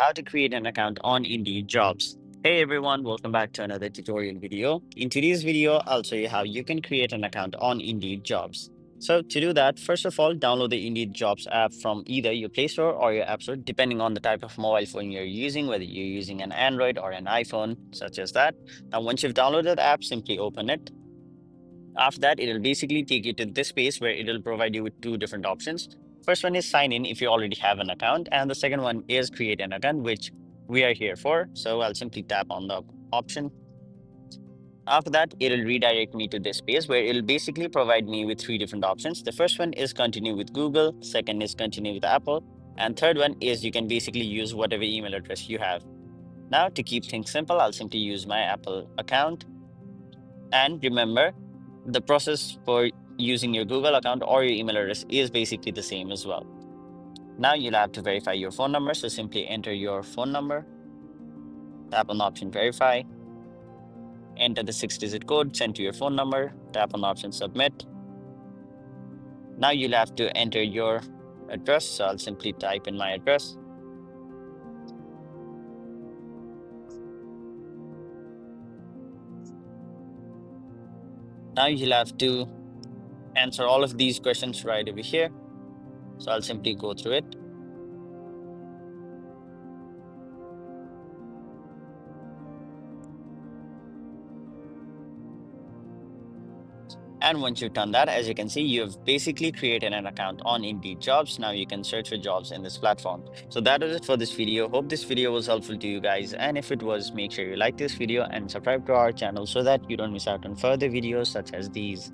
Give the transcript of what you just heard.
How to create an account on Indeed Jobs. Hey everyone, welcome back to another tutorial video. In today's video, I'll show you how you can create an account on Indeed Jobs. So to do that, first of all, download the Indeed Jobs app from either your Play Store or your App Store, depending on the type of mobile phone you're using, whether you're using an Android or an iPhone, such as that. Now, once you've downloaded the app, simply open it. After that, it'll basically take you to this page where it'll provide you with two different options. First one is sign in if you already have an account, and the second one is create an account, which we are here for. So I'll simply tap on the option. After that, it'll redirect me to this page where it'll basically provide me with three different options. The first one is continue with Google, second is continue with Apple, and third one is you can basically use whatever email address you have. Now, to keep things simple, I'll simply use my Apple account. And remember, the process for using your Google account or your email address is basically the same as well. Now you'll have to verify your phone number. So simply enter your phone number, tap on the option verify, enter the 6-digit code sent to your phone number, tap on the option submit. Now you'll have to enter your address. So I'll simply type in my address. Now you'll have to answer all of these questions right over here. So I'll simply go through it. And once you've done that, as you can see, you've basically created an account on Indeed Jobs. Now you can search for jobs in this platform. So that is it for this video. Hope this video was helpful to you guys. And if it was, make sure you like this video and subscribe to our channel so that you don't miss out on further videos such as these.